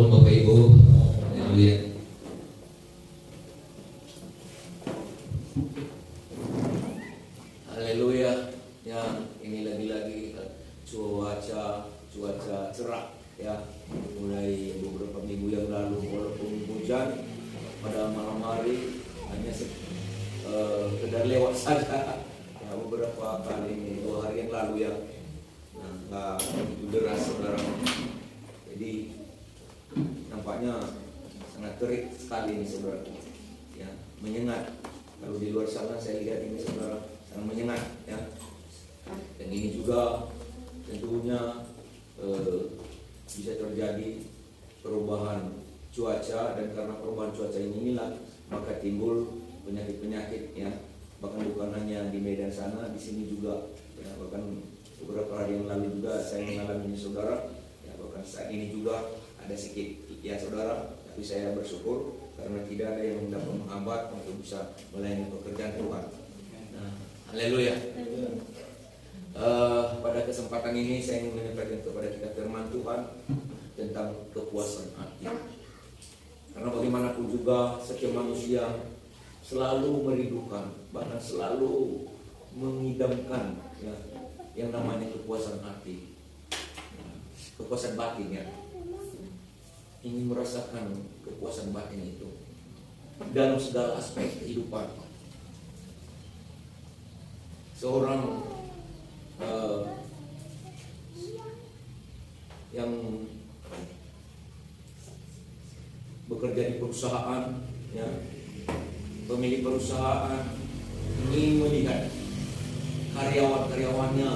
Shalom Bapak Ibu. Haleluya. Haleluya. Ya, ini lagi-lagi cuaca cerah ya. Mulai beberapa minggu yang lalu walaupun hujan pada malam hari hanya sekedar lewat saja. Ya, beberapa kali ini 2 hari yang lalu ya. Nah, itu deras saudara. Jadi nampaknya sangat terik sekali ini saudara. Ya, menyengat. Kalau di luar sana saya lihat ini saudara sangat menyengat ya. Dan ini juga tentunya bisa terjadi perubahan cuaca, dan karena perubahan cuaca inilah maka timbul penyakit-penyakit ya. Bahkan bukan hanya di Medan sana, di sini juga ya, bahkan beberapa hari yang lalu juga saya mengalami saudara ya, bahkan saat ini juga ada sedikit ya saudara, tapi saya bersyukur karena tidak ada yang dapat menghambat untuk bisa melayani pekerjaan Tuhan. Nah, haleluya. Pada kesempatan ini saya ingin menyampaikan kepada kita firman Tuhan tentang kepuasan hati. Karena bagaimanapun juga setiap manusia selalu merindukan, bahkan selalu mengidamkan ya, yang namanya kepuasan hati, kepuasan batin ya. Ingin merasakan kepuasan batin itu dalam segala aspek kehidupan. Seorang yang bekerja di perusahaan ya, pemilik perusahaan ingin melihat karyawan-karyawannya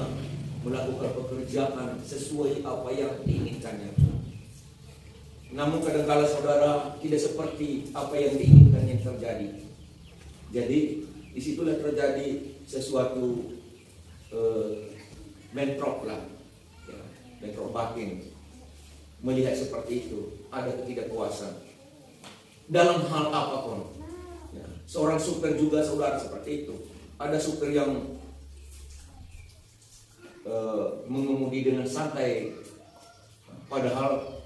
melakukan pekerjaan sesuai apa yang diinginkannya. Namun kadang-kala saudara tidak seperti apa yang diinginkan yang terjadi. Jadi disitulah terjadi sesuatu bentrok lah, ya, bentrok batin. Melihat seperti itu ada ketidakpuasan dalam hal apapun. Ya, seorang supir juga saudara seperti itu. Ada supir yang mengemudi dengan santai, padahal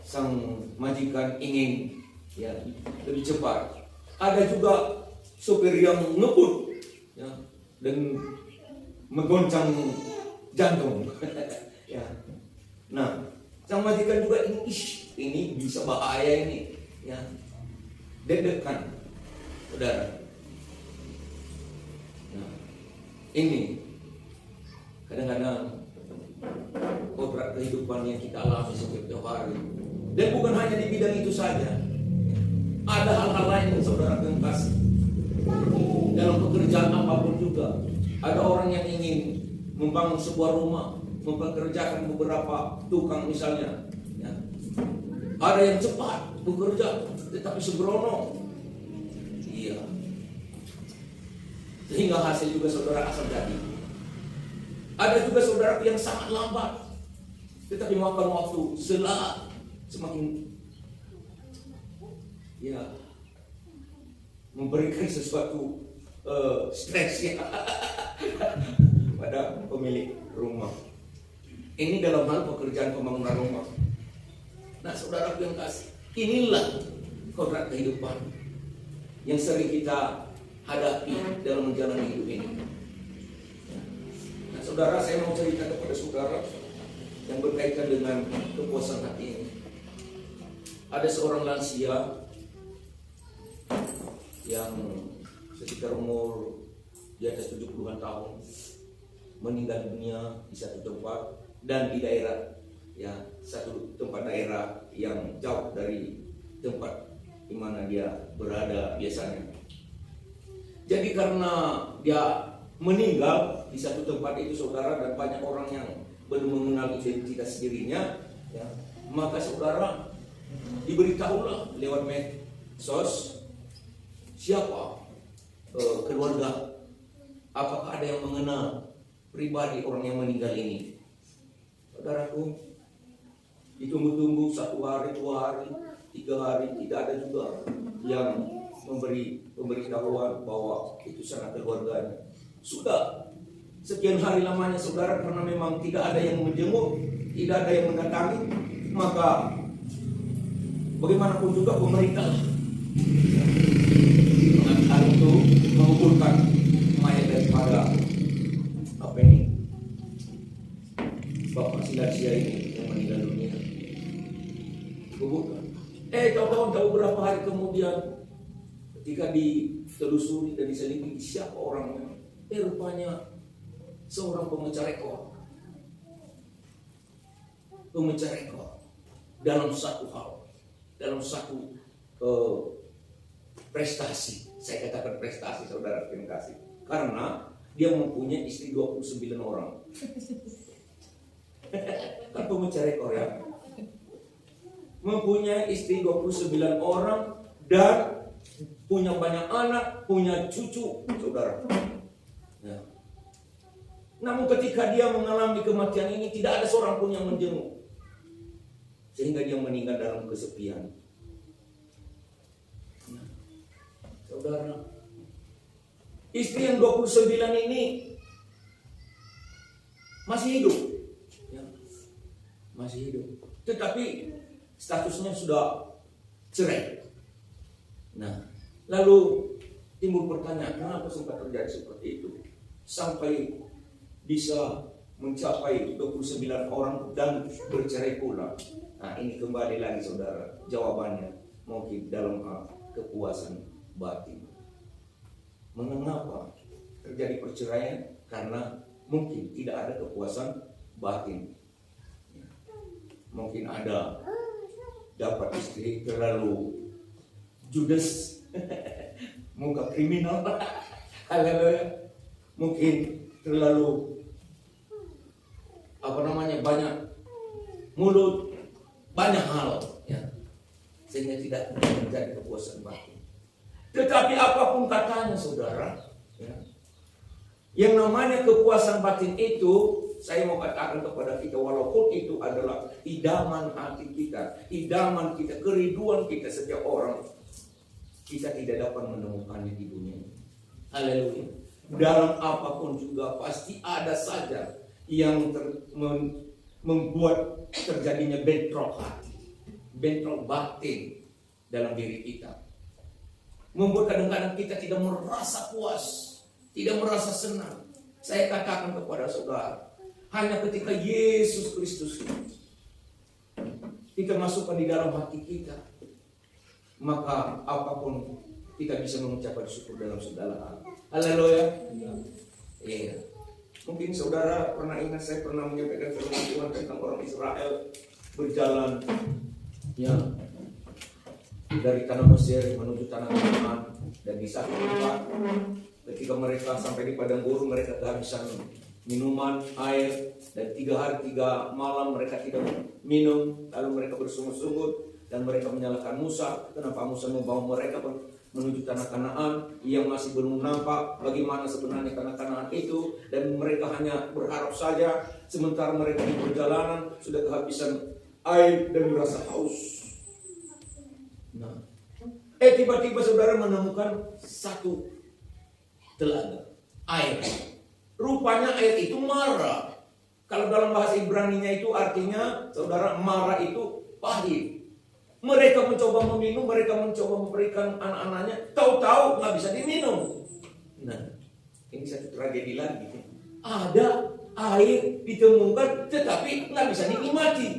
sang majikan ingin ya lebih cepat. Ada juga supir yang ngebut ya, dan menggoncang jantung. Ya. Nah, sang majikan juga ini bisa bahaya ini ya. Deg-degan saudara. Nah, ini kadang-kadang kodrat kehidupan yang kita alami setiap hari. Dan bukan hanya di bidang itu saja. Ada hal-hal lain yang saudara kasih. Dalam pekerjaan apapun juga. Ada orang yang ingin membangun sebuah rumah, mempekerjakan beberapa tukang misalnya. Ya. Ada yang cepat bekerja, tetapi sembrono. Iya. Sehingga hasil juga saudara asal jadi. Ada juga saudara yang sangat lambat, tetapi makan waktu semakin ya memberikan sesuatu stres ya pada pemilik rumah. Ini dalam hal pekerjaan pembangunan rumah. Nah, saudara yang kasih, inilah kodrat kehidupan yang sering kita hadapi dalam menjalani hidup ini. Nah, saudara, saya mau cerita kepada saudara yang berkaitan dengan kepuasan hati ini. Ada seorang lansia yang sekitar umur di atas 70-an tahun meninggal dunia di satu tempat dan di daerah ya, satu tempat daerah yang jauh dari tempat di mana dia berada biasanya. Jadi karena dia meninggal di satu tempat itu saudara, dan banyak orang yang belum mengenal identitas dirinya ya, maka saudara diberitahulah lewat medsos siapa keluarga, apakah ada yang mengenal pribadi orang yang meninggal ini. Saudaraku, ditunggu-tunggu 1 hari, 2 hari, 3 hari, tidak ada juga yang memberi pemberitahuan bahwa itu sanak keluarganya. Sudah sekian hari lamanya saudara, karena memang tidak ada yang menjenguk, tidak ada yang mendatangi, maka Bagaimanapun juga pemerintah itu mengumpulkan mayat daripada apa ini, Bapak Silasia ini yang meninggal dunia. Kuburkan. Kawan-kawan tahu berapa hari kemudian ketika ditelusuri dan diselidiki siapa orangnya, rupanya seorang pemecah rekor. Pemecah rekor dalam satu hal, dalam satu prestasi. Saya katakan prestasi, saudara, terima kasih. Karena dia mempunyai istri 29 orang. Kan pemecah rekor ya. Mempunyai istri 29 orang dan punya banyak anak, punya cucu, saudara. Ya. Namun ketika dia mengalami kematian ini, tidak ada seorang pun yang menjenguk. Sehingga dia meninggal dalam kesepian. Nah, saudara, istri yang 29 ini masih hidup. Ya, masih hidup. Tetapi statusnya sudah cerai. Nah, lalu timbul pertanyaan, kenapa sempat terjadi seperti itu? Sampai bisa mencapai 29 orang dan bercerai pula. Nah, ini kembali lagi saudara, jawabannya mungkin dalam kepuasan batin. Mengapa terjadi perceraian? Karena mungkin tidak ada kepuasan batin. Mungkin ada dapat istri terlalu judes, muka kriminal, mungkin terlalu banyak mulut, banyak hal, ya, sehingga tidak menjadi kepuasan batin. Tetapi apapun katanya, saudara, ya, yang namanya kepuasan batin itu, saya mau katakan kepada kita, walaupun itu adalah idaman hati kita, idaman kita, kerinduan kita setiap orang, kita tidak dapat menemukannya di dunia ini. Haleluya. Dalam apapun juga pasti ada saja yang membuat terjadinya bentrok hati, bentrok batin dalam diri kita. Membuat kadang-kadang kita tidak merasa puas, tidak merasa senang. Saya katakan kepada saudara, hanya ketika Yesus Kristus kita masukkan di dalam hati kita, maka apapun kita bisa mengucapkan syukur dalam segala hal. Haleluya. Iya. Mungkin saudara pernah ingat, saya pernah menyampaikan firman Tuhan tentang orang Israel berjalan, ya, dari tanah Mesir menuju tanah Kanaan, dan di satu tempat ketika mereka sampai di padang gurun, mereka kehabisan minuman, air, dan 3 hari 3 malam mereka tidak minum. Lalu mereka bersungut-sungut dan mereka menyalahkan Musa. Kenapa Musa membawa mereka menuju tanah Kanaan yang masih belum nampak bagaimana sebenarnya tanah Kanaan itu, dan mereka hanya berharap saja, sementara mereka di perjalanan sudah kehabisan air dan merasa haus. Nah, tiba-tiba saudara menemukan satu telaga air. Rupanya air itu mara. Kalau dalam bahasa Ibrani-nya itu artinya, saudara, mara itu pahit. Mereka mencoba meminum, mereka mencoba memberikan anak-anaknya, tahu-tahu nggak bisa diminum. Nah, ini satu tragedi lagi. Ada air ditemukan, tetapi nggak bisa dinikmati.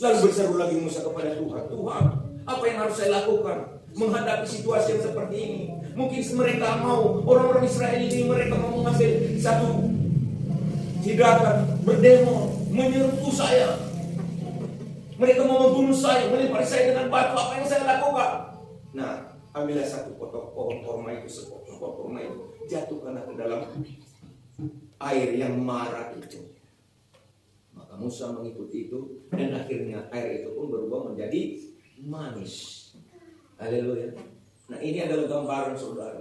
Lalu berseru lagi Musa kepada Tuhan, Tuhan, apa yang harus saya lakukan menghadapi situasi yang seperti ini? Mungkin mereka mau, orang-orang Israel ini, mereka mau mengambil satu tindakan, berdemo, menyerbu saya. Mereka mau membunuh saya, melempari saya dengan batu. Apa yang saya lakukan? Nah, ambillah satu potong pohon korma itu, sepotong pohon korma itu, jatuhkanlah ke dalam air yang mara itu. Maka Musa mengikuti itu, dan akhirnya air itu pun berubah menjadi manis. Haleluya. Nah, ini adalah gambaran saudara,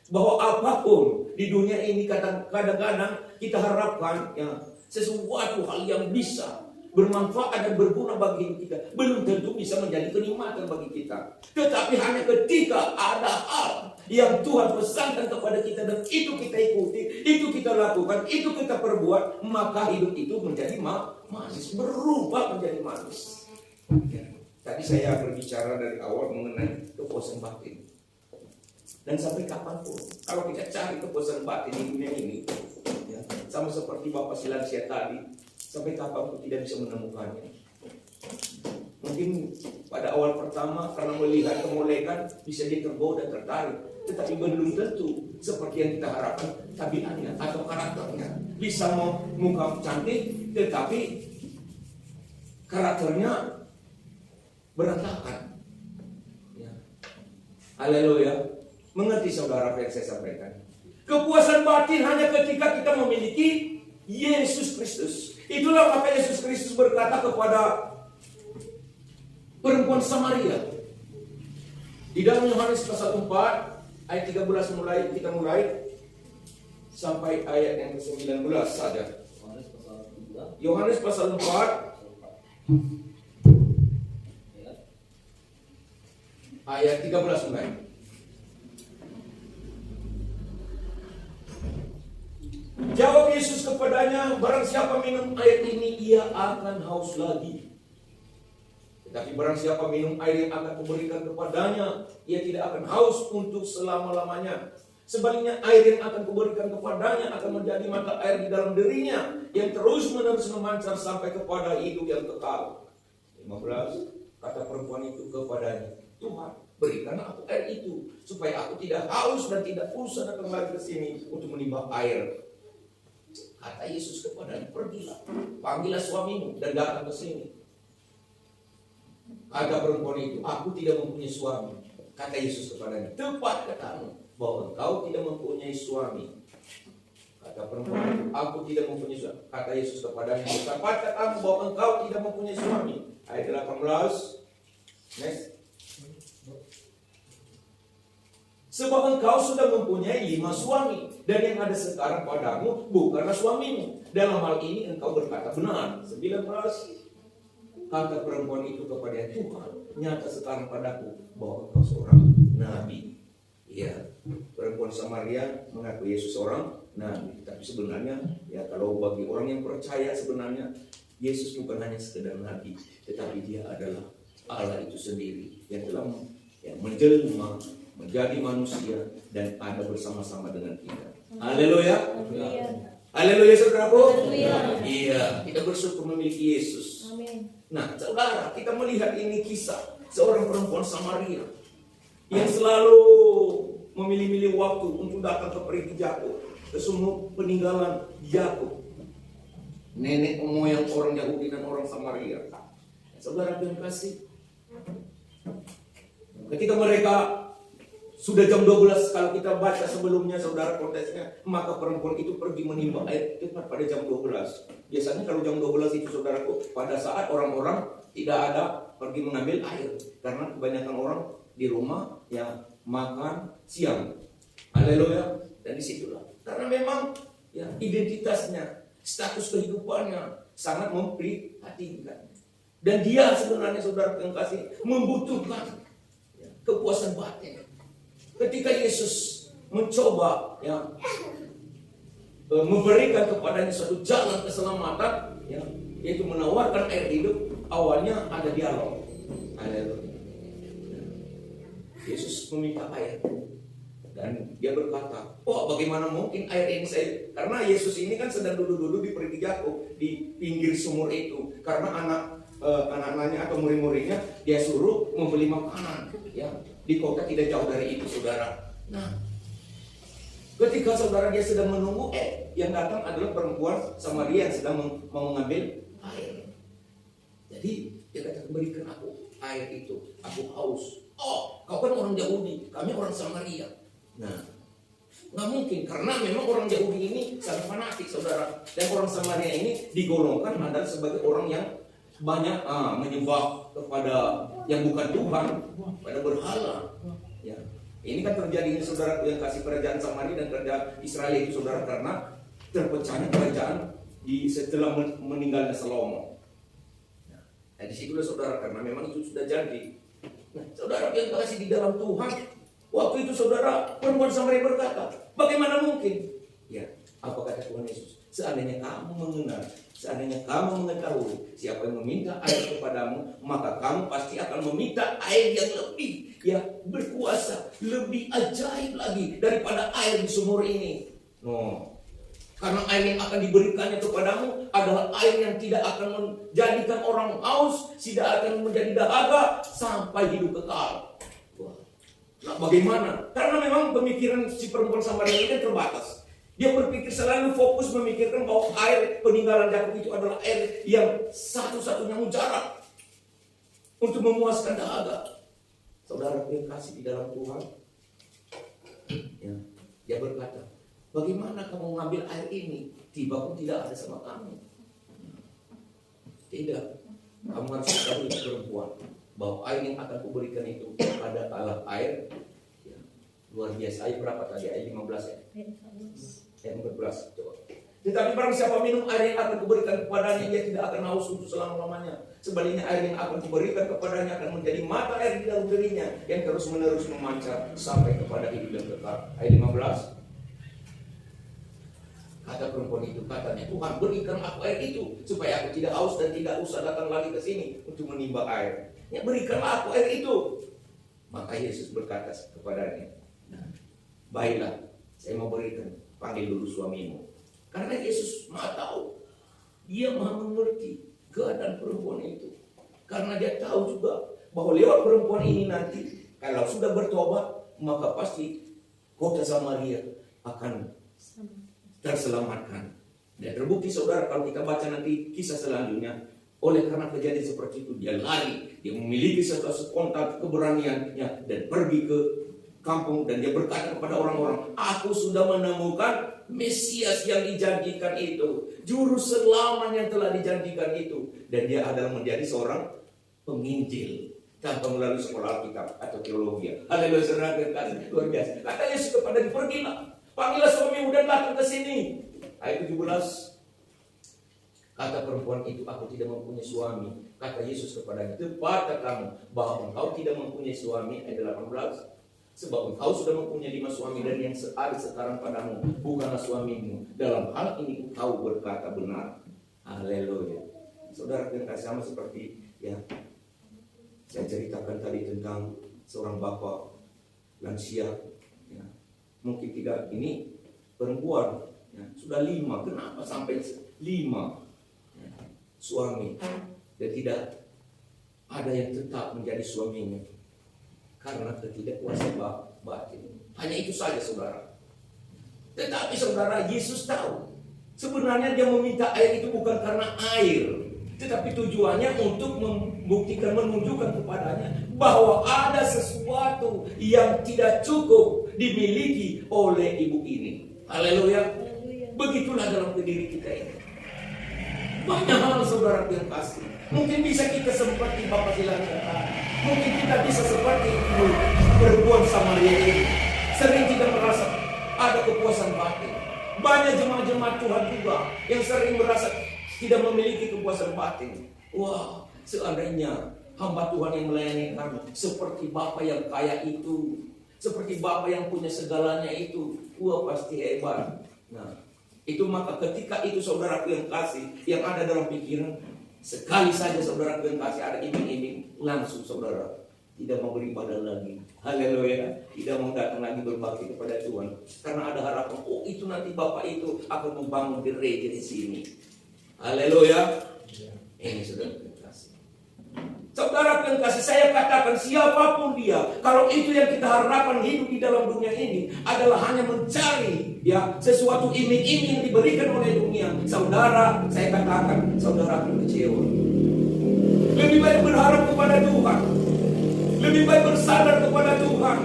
bahwa apapun di dunia ini kadang-kadang kita harapkan, ya, sesuatu hal yang bisa bermanfaat dan berguna bagi hidup kita, belum tentu bisa menjadi kenikmatan bagi kita. Tetapi hanya ketika ada hal yang Tuhan pesankan kepada kita dan itu kita ikuti, itu kita lakukan, itu kita perbuat, maka hidup itu menjadi manis, berubah menjadi manis. Ya. Tadi saya berbicara dari awal mengenai kepuasan batin. Dan sampai kapanpun, kalau kita cari kepuasan batin di dunia ini, ya, sama seperti Bapak Silansia tadi, sampai kapanpun tidak bisa menemukannya. Mungkin pada awal pertama karena melihat kemolekan bisa dia tergoda, tertarik, tetapi belum tentu seperti yang kita harapkan tabiatnya atau karakternya. Bisa mau muka cantik, tetapi karakternya berantakan. Ya. Haleluya. Mengerti saudara apa yang saya sampaikan? Kepuasan batin hanya ketika kita memiliki Yesus Kristus. Itulah maka Yesus Kristus berkata kepada perempuan Samaria. Di dalam Yohanes pasal 4 ayat 13 kita mulai sampai ayat yang ke-19 saja. Yohanes pasal 4 ayat 13 mulai. Jawab Yesus kepadanya, barang siapa minum air ini, ia akan haus lagi. Tetapi barang siapa minum air yang akan kuberikan kepadanya, ia tidak akan haus untuk selama-lamanya. Sebaliknya air yang akan kuberikan kepadanya akan menjadi mata air di dalam dirinya, yang terus-menerus memancar sampai kepada hidup yang kekal. 15, kata perempuan itu kepadanya, Tuhan, berikan aku air itu, supaya aku tidak haus dan tidak usah datang lagi ke sini untuk menimba air. Kata Yesus kepadanya, pergilah, panggillah suamimu dan datang ke sini. Kata perempuan itu, aku tidak mempunyai suami. Kata Yesus kepadanya, tepat katamu bahwa engkau tidak mempunyai suami. Kata perempuan itu, aku tidak mempunyai suami. Kata Yesus kepadanya, tepat katamu bahwa engkau tidak mempunyai suami. Ayat 18. Next. Sebab engkau sudah mempunyai 5 suami, dan yang ada sekarang padamu bukanlah suamimu. Dalam hal ini engkau berkata benar. 19. Kata perempuan itu kepada Tuhan, nyata sekarang padaku bahwa engkau seorang nabi. Ya, perempuan Samaria mengaku Yesus seorang nabi. Tapi sebenarnya, ya kalau bagi orang yang percaya sebenarnya Yesus bukan hanya sekedar nabi, tetapi dia adalah Allah itu sendiri yang telah menjelma menjadi manusia dan ada bersama-sama dengan kita. Haleluya. Haleluya saudaraku. Iya, kita bersyukur memiliki Yesus. Amin. Nah, saudara, kita melihat ini kisah seorang perempuan Samaria yang selalu memilih-milih waktu untuk datang ke perigi Yakub, ke sumur peninggalan Yakub, nenek moyang orang Yahudi dan orang Samaria. Saudara yang kasih, ketika mereka sudah jam 12, kalau kita baca sebelumnya saudara konteksnya, maka perempuan itu pergi menimba air tepat pada jam 12. Biasanya kalau jam 12 itu saudaraku, pada saat orang-orang tidak ada pergi mengambil air, karena kebanyakan orang di rumah yang makan siang. Haleluya. Dan disitulah, karena memang ya identitasnya, status kehidupannya sangat memprihatinkan. Dan dia sebenarnya saudara yang kasih membutuhkan kepuasan batin. Ketika Yesus mencoba memberikan kepadanya suatu jalan keselamatan, yaitu menawarkan air hidup, awalnya ada dialog. Haleluya. Yesus meminta air dan dia berkata, oh bagaimana mungkin air ini saya, karena Yesus ini kan sedang duduk-duduk di perigi Yakub di pinggir sumur itu, karena anak-anaknya atau murid-muridnya dia suruh membeli makanan, ya. Di kota tidak jauh dari itu, saudara. Nah, ketika saudara dia sedang menunggu, yang datang adalah perempuan Samaria yang sedang mau mengambil air. Jadi dia kata, berikan aku air itu, aku haus. Oh, kau kan orang Yahudi, kami orang Samaria. Nah, nggak mungkin, karena memang orang Yahudi ini sangat fanatik, saudara. Dan orang Samaria ini digolongkan adalah sebagai orang yang banyak menyembah kepada yang bukan Tuhan, pada berhala. Ya. Ini kan terjadi ini saudara yang kasih kerajaan Samaria dan kerajaan Israel itu saudara karena terpecahnya kerajaan setelah meninggalnya Salomo. Nah, di situlah saudara karena memang itu sudah jadi. Nah, saudara yang kasih di dalam Tuhan, waktu itu saudara perempuan Samaria berkata, bagaimana mungkin? Ya, apa kata Tuhan Yesus? Seandainya kamu mengenal, seandainya kamu mengetahui siapa yang meminta air kepadamu, maka kamu pasti akan meminta air yang lebih, ya, berkuasa, lebih ajaib lagi daripada air di sumur ini. No. Karena air yang akan diberikannya kepadamu adalah air yang tidak akan menjadikan orang haus, tidak akan menjadi dahaga sampai hidup kekal. Wah. Nah, bagaimana? Karena memang pemikiran si perempuan Samaria ini kan terbatas. Dia berpikir selalu fokus memikirkan bahwa air peninggalan Yakub itu adalah air yang satu-satunya mujarab untuk memuaskan dahaga. Saudara yang kasih di dalam Tuhan, ya, dia berkata, bagaimana kamu mengambil air ini? Tiba pun tidak ada sama kamu. Tidak. Kamu harus ketahui perempuan bahwa air yang akan kuberikan itu adalah air, ya, luar biasa. Ayat berapa tadi? Ayat 15 ya? Ayat 14. Coba. Tetapi barang siapa minum air yang akan kuberikan kepadanya, dia tidak akan haus untuk selama-lamanya. Sebaliknya air yang akan kuberikan kepadanya akan menjadi mata air di dalam dirinya yang terus menerus memancar sampai kepada hidup yang kekal. Ayat 15. Kata perempuan itu, katanya, Tuhan berikan aku air itu supaya aku tidak haus dan tidak usah datang lagi ke sini untuk menimba air. Ya, berikanlah aku air itu. Maka Yesus berkata kepadanya, nah, baiklah, saya mau berikan, panggil dulu suamimu. Karena Yesus maha tahu, dia maha mengerti keadaan perempuan itu. Karena dia tahu juga bahwa lewat perempuan ini nanti, kalau sudah bertobat, maka pasti kota Samaria akan terselamatkan. Dan terbukti saudara, kalau kita baca nanti kisah selanjutnya, oleh karena kejadian seperti itu, dia lari, dia memiliki satu spontan keberaniannya dan pergi ke kampung, dan dia berkata kepada orang-orang, aku sudah menemukan Mesias yang dijanjikan itu, juru selamat yang telah dijanjikan itu. Dan dia adalah menjadi seorang penginjil tanpa melalui sekolah Alkitab atau teologi. Haleluya, saudara terkasih, luar biasa. Kata Yesus kepada dia, pergilah, panggillah suamimu dan datang ke sini. Ayat 17. Kata perempuan itu, aku tidak mempunyai suami. Kata Yesus kepadanya, tepat kamu bahwa engkau tidak mempunyai suami. Ayat 18. Sebab engkau sudah mempunyai 5 suami, dan yang ada sekarang padamu bukanlah suamimu. Dalam hal ini engkau berkata benar. Haleluya. Saudara, dengan sama seperti ya saya ceritakan tadi tentang seorang bapak lansia. Ya, mungkin tidak, ini perempuan ya, sudah 5. Kenapa sampai 5 ya, suami dan tidak ada yang tetap menjadi suaminya? Karena ketidakpuasan batin. Hanya itu saja saudara. Tetapi saudara, Yesus tahu sebenarnya dia meminta air itu bukan karena air, tetapi tujuannya untuk membuktikan, menunjukkan kepadanya bahwa ada sesuatu yang tidak cukup dimiliki oleh ibu ini. Haleluya. Begitulah dalam diri kita ini. Banyak hal saudara yang kasih. Mungkin bisa kita seperti Bapak Silang kata, mungkin kita bisa seperti perempuan Samaria ini, sering tidak merasa ada kepuasan batin. Banyak jemaat-jemaat Tuhan juga yang sering merasa tidak memiliki kepuasan batin. Wah, seandainya hamba Tuhan yang melayani kamu seperti Bapak yang kaya itu, seperti Bapak yang punya segalanya itu, wah pasti hebat. Nah, itu maka ketika itu saudaraku yang kasih, yang ada dalam pikiran, sekali saja saudaraku yang kasih ada iming-iming, langsung saudara tidak mau beribadah lagi. Haleluya. Tidak mau datang lagi berbakti kepada Tuhan. Karena ada harapan, oh itu nanti Bapak itu akan membangun gereja di sini. Haleluya. Ini saudara yang kasih. Saudara yang kasih, saya katakan siapapun dia, kalau itu yang kita harapkan hidup di dalam dunia ini adalah hanya mencari ya sesuatu iming-iming yang diberikan oleh dunia, saudara, saya katakan saudara akan kecewa. Lebih baik berharap kepada Tuhan, lebih baik bersandar kepada Tuhan,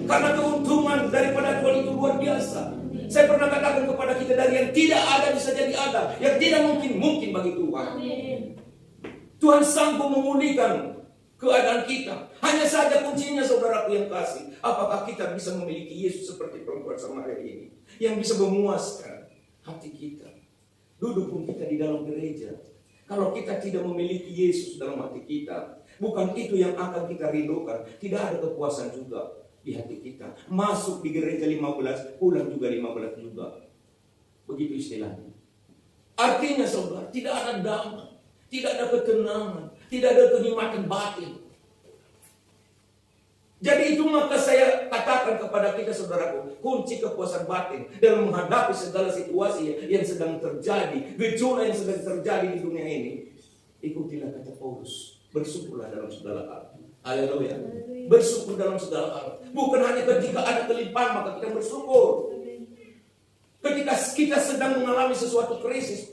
karena keuntungan daripada Tuhan itu luar biasa. Saya pernah katakan kepada kita, dari yang tidak ada bisa jadi ada, yang tidak mungkin bagi Tuhan. Tuhan sanggup memulihkan keadaan kita. Hanya saja kuncinya saudaraku yang kasih, apakah kita bisa memiliki Yesus seperti perempuan Samaria ini, yang bisa memuaskan hati kita. Duduk pun kita di dalam gereja, kalau kita tidak memiliki Yesus dalam hati kita, bukan itu yang akan kita rindukan. Tidak ada kepuasan juga di hati kita. Masuk di gereja 15, pulang juga 15 juga. Begitu istilahnya. Artinya saudara, tidak ada damai, tidak ada ketenangan, tidak ada kenikmatan batin. Jadi itu maka saya katakan kepada kita saudaraku, kunci kepuasan batin dalam menghadapi segala situasi yang sedang terjadi, gejolak yang sedang terjadi di dunia ini. Ikutilah kata Paulus, bersyukurlah dalam segala hal. Haleluya. Bersyukur dalam segala hal. Bukan hanya ketika ada kelimpahan maka kita bersyukur. Ketika kita sedang mengalami sesuatu krisis,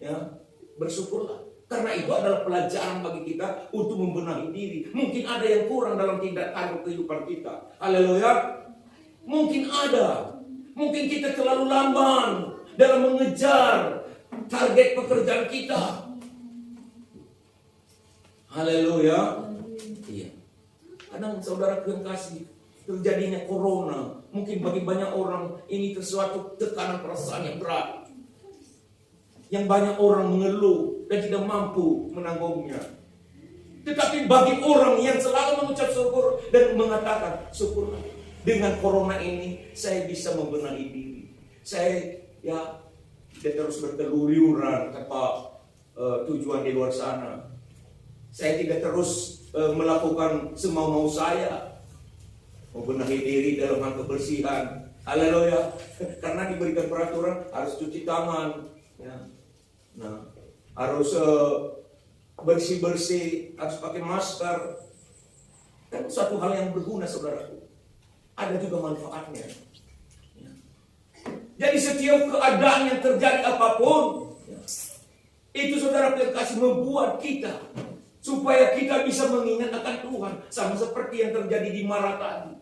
ya, bersyukurlah. Karena itu adalah pelajaran bagi kita untuk membenahi diri. Mungkin ada yang kurang dalam tindak tanduk kehidupan kita. Haleluya. Mungkin ada. Mungkin kita terlalu lamban dalam mengejar target pekerjaan kita. Haleluya. Iya. Kadang saudara yang kasih, terjadinya corona. Mungkin bagi banyak orang ini sesuatu tekanan perasaan yang berat. Yang banyak orang mengeluh dan tidak mampu menanggungnya. Tetapi bagi orang yang selalu mengucap syukur dan mengatakan, syukurlah, dengan corona ini saya bisa membenahi diri. Saya tidak terus berkeluyuran tanpa tujuan di luar sana. Saya tidak terus melakukan semau-mau saya. Membenahi diri dalam hal kebersihan. Haleluya. Karena diberikan peraturan harus cuci tangan. Ya. Nah, harus bersih-bersih, harus pakai masker. Kan suatu hal yang berguna saudaraku. Ada juga manfaatnya. Ya. Jadi setiap keadaan yang terjadi apapun, ya, itu saudara kasih membuat kita supaya kita bisa mengingat akan Tuhan. Sama seperti yang terjadi di Mara tadi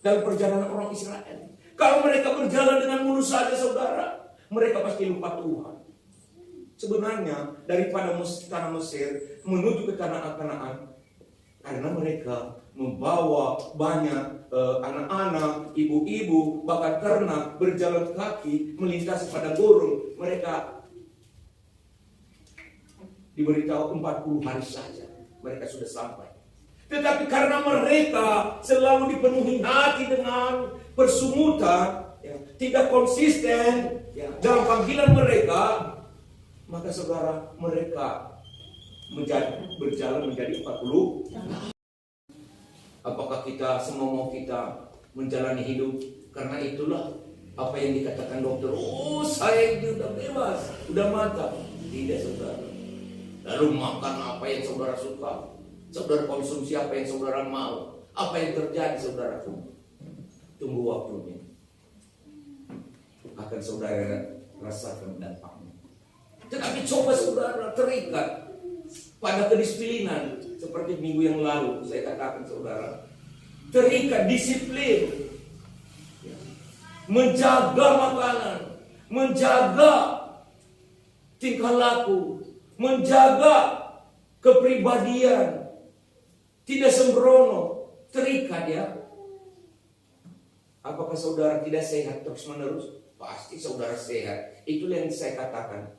dalam perjalanan orang Israel. Kalau mereka berjalan dengan mulus saja saudara, mereka pasti lupa Tuhan. Sebenarnya daripada tanah Mesir menuju ke tanah Kanaan, karena mereka membawa banyak anak-anak, ibu-ibu, bahkan ternak berjalan kaki melintasi padang gurun, mereka diberitahu 40 hari saja mereka sudah sampai. Tetapi karena mereka selalu dipenuhi hati dengan persungutan, ya, tidak konsisten, ya, dalam panggilan mereka, maka saudara mereka berjalan menjadi 40. Apakah kita semua mau kita menjalani hidup karena itulah apa yang dikatakan dokter, saya itu udah bebas, udah mantap. Tidak saudara. Lalu makan apa yang saudara suka, saudara konsumsi apa yang saudara mau. Apa yang terjadi saudaraku? Tunggu waktunya, akan saudara rasakan dampaknya. Tetapi coba saudara terikat pada kedisiplinan. Seperti minggu yang lalu saya katakan saudara, terikat disiplin, menjaga makanan, menjaga tingkah laku, menjaga kepribadian, tidak sembrono, terikat ya. Apakah saudara tidak sehat terus menerus? Pasti saudara sehat. Itulah yang saya katakan.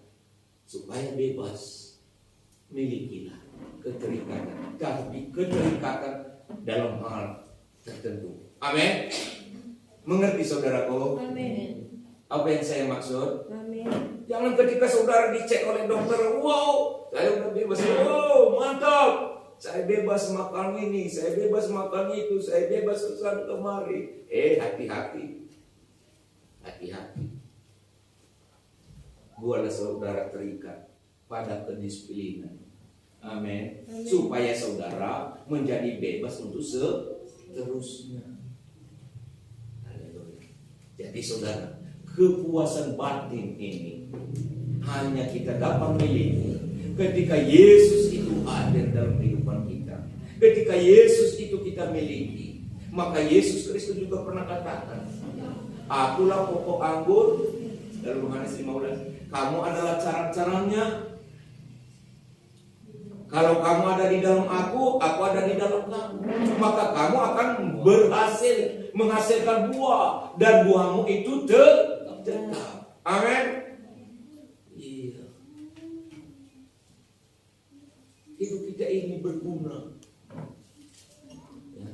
Supaya bebas, milikilah keterikatan. Tapi keterikatan dalam hal tertentu. Amin. Mengerti saudaraku? Amin. Apa yang saya maksud? Amin. Jangan ketika saudara dicek oleh dokter, wow, saya udah bebas, wow, mantap. Saya bebas makan ini, saya bebas makan itu, saya bebas kesana kemari. Hati-hati. Hati-hati. Buatlah saudara terikat pada kedisiplinan. Amin. Supaya saudara menjadi bebas untuk seterusnya. Haleluya. Jadi saudara, kepuasan batin ini hanya kita dapat miliki ketika Yesus itu hadir dalam kehidupan kita. Ketika Yesus itu kita miliki, maka Yesus Kristus juga pernah katakan, akulah pokok anggur. Dalam Yohanes 15, kamu adalah carang-carangnya. Kalau kamu ada di dalam aku ada di dalam kamu, maka kamu akan berhasil menghasilkan buah dan buahmu itu tetap. Amin. Iya. Hidup kita ini berguna. Ya,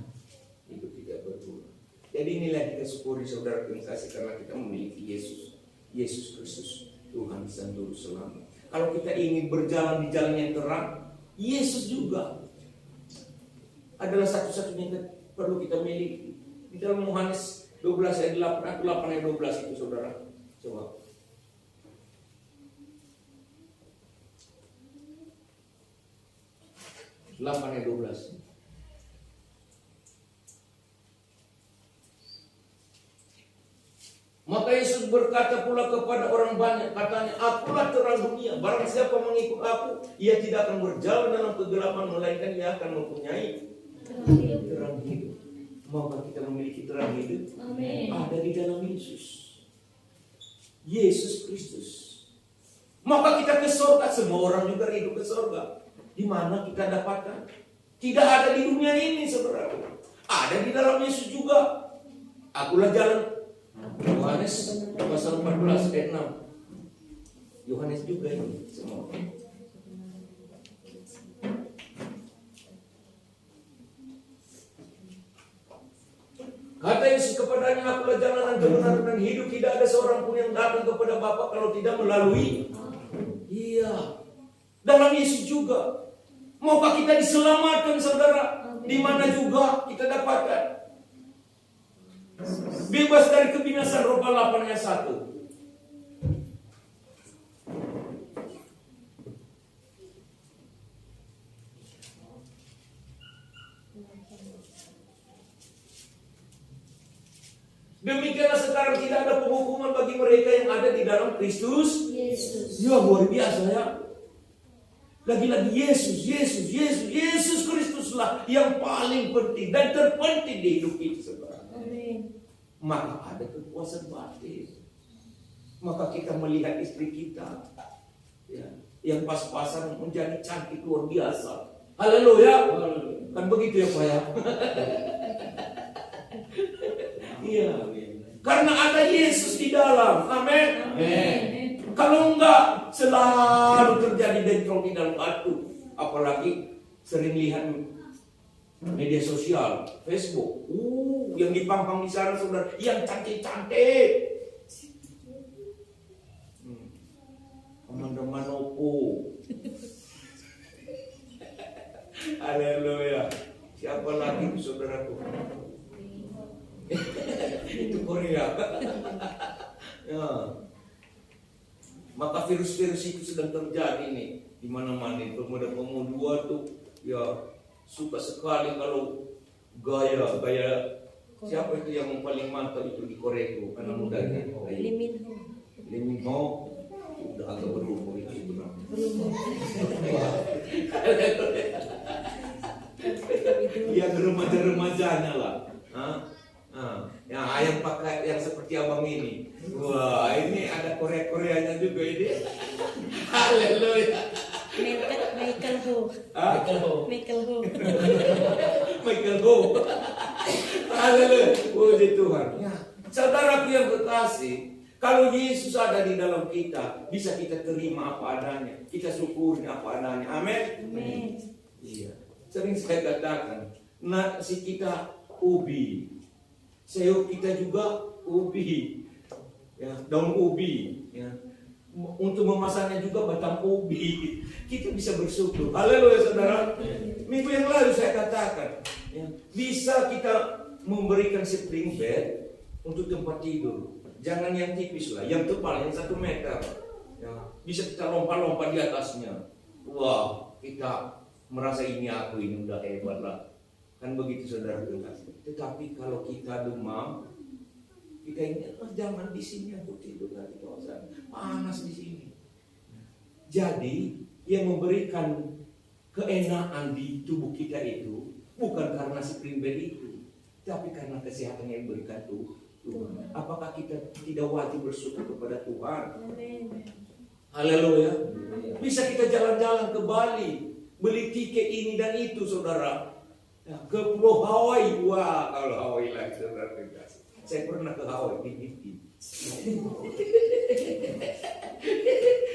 hidup kita berguna. Jadi inilah kita syukuri saudara yang kasih karena kita memiliki Yesus Kristus Tuhan binasan turut selamat. Kalau kita ingin berjalan di jalan yang terang, Yesus juga adalah satu-satunya yang perlu kita miliki. Di dalam Yohanes 12 ayat 8 ayat 12 itu saudara. Coba. Ayat 12. Maka Yesus berkata pula kepada orang banyak, katanya, akulah terang dunia. Barang siapa mengikut aku, ia tidak akan berjalan dalam kegelapan, melainkan ia akan mempunyai terang hidup. Maukah kita memiliki terang hidup? Amin. Ada di dalam Yesus. Yesus Kristus. Maka kita ke surga. Semua orang juga hidup ke surga. Di mana kita dapatkan? Tidak ada di dunia ini, saudara. Ada di dalam Yesus juga. Akulah jalan. Yohanes pasal 14 ayat 6. Yohanes juga ini semua. Kata Yesus kepadanya, akulah jalan, kebenaran dan hidup. Tidak ada seorang pun yang datang kepada Bapa kalau tidak melalui. Iya. Dalam Yesus juga. Maukah kita diselamatkan, saudara? Di mana juga kita dapatkan? Bebas dari kebinasan, Roma 8 ayat 1. Demikianlah sekarang tidak ada penghukuman bagi mereka yang ada di dalam Kristus Yesus. Ya, luar biasa ya. Lagi-lagi Yesus Kristuslah yang paling penting dan terpenting di hidup kita, saudara. Maka ada kekuasaan batin. Maka kita melihat istri kita ya, yang pas-pasan menjadi cantik luar biasa. Haleluya. Kan begitu ya Pak ya. Iya. Karena ada Yesus di dalam. Amin. Kalau enggak, selalu terjadi bentrok di dalam hati. Apalagi sering lihat media sosial, Facebook, yang dipangpang di sana, saudara, yang cantik-cantik. Teman-teman opo. Haleluya. Siapa lagi saudaraku? Itu Korea. Ya. Maka virus-virus itu sedang terjadi nih di mana-mana. Pemuda-pemuda tuh ya suka sekali kalau gaya siapa itu yang paling mantap itu di Korea itu anak mudanya. Lee Min Ho udah agak berumur itu benar. Yang remaja-remajanya lah. Yang ayam pakai yang seperti abang ini. Wah, ini ada Korea-Koreanya juga ini. Haleluya. Michael Ho. Haleluya. Puji Tuhan. Ya, saudaraku yang kekasih, kalau Yesus ada di dalam kita, bisa kita terima apa adanya. Kita syukuri apa adanya. Amin. Iya. Sering saya katakan, nasi kita ubi. Sayur kita juga ubi, ya, daun ubi, ya. Untuk memasaknya juga batang ubi. Kita bisa bersyukur. Haleluya saudara. Minggu yang lalu saya katakan, ya, bisa kita memberikan spring bed untuk tempat tidur. Jangan yang tipis lah, yang tebal, yang 1 meter. Ya, bisa kita lompat-lompat di atasnya. Wah, kita merasa ini udah hebat lah. Kan begitu saudara kekasih. Tetapi kalau kita demam, kita ingat, jangan di sini aku tidur di kawasan panas di sini. Jadi yang memberikan keenaan di tubuh kita itu bukan karena spring bed itu, tapi karena kesehatan yang diberikan Tuhan. Apakah kita tidak wajib bersyukur kepada Tuhan? Haleluya. Bisa kita jalan-jalan ke Bali, beli tiket ini dan itu saudara. Ke Pulau Hawaii. Wah, kalau Hawaii lagi saudara kekasih. Saya pernah ke Hawaii di mimpi.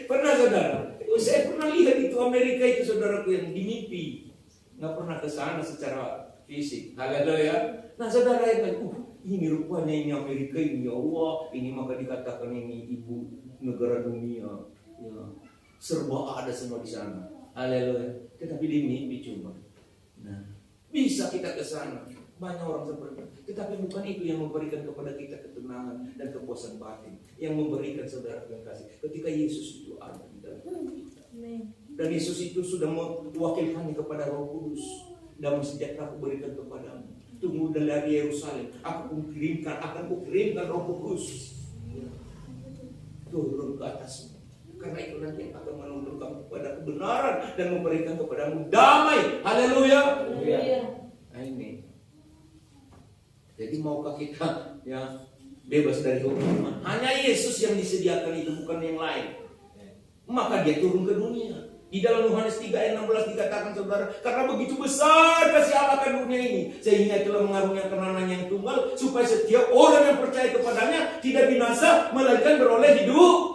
Pernah saudara? Saya pernah lihat itu Amerika itu saudaraku yang di mimpi. Nggak pernah ke sana secara fisik. Haleluya. Nah saudara yang ini rupanya ini Amerika ini, ya Allah. Ini maka dikatakan ini ibu negara dunia. Ya, serba ada semua di sana. Haleluya. Tetapi di mimpi cuma. Nah, bisa kita ke sana. Banyak orang seperti itu. Tetapi bukan itu yang memberikan kepada kita ketenangan dan kepuasan batin. Yang memberikan saudara yang kasih. Ketika Yesus itu ada di dalam kita. Dan Yesus itu sudah mewakilkannya kepada Roh Kudus. Damai sejahtera aku berikan kepadamu. Tunggu dari Yerusalem. Akan kukirimkan Roh Kudus. Turun ke atasmu. Karena itu nanti yang akan menuntun kamu kepada kebenaran dan memberikan kepadamu damai. Haleluya. Nah ini. Jadi maukah kita ya bebas dari hukuman? Hanya Yesus yang disediakan itu, bukan yang lain. Maka dia turun ke dunia. Di dalam Yohanes 3 ayat 16 dikatakan saudara, karena begitu besar kasih Allah akan dunia ini, sehingga telah mengaruniakan anaknya yang tunggal, supaya setiap orang yang percaya kepadanya tidak binasa, melainkan beroleh hidup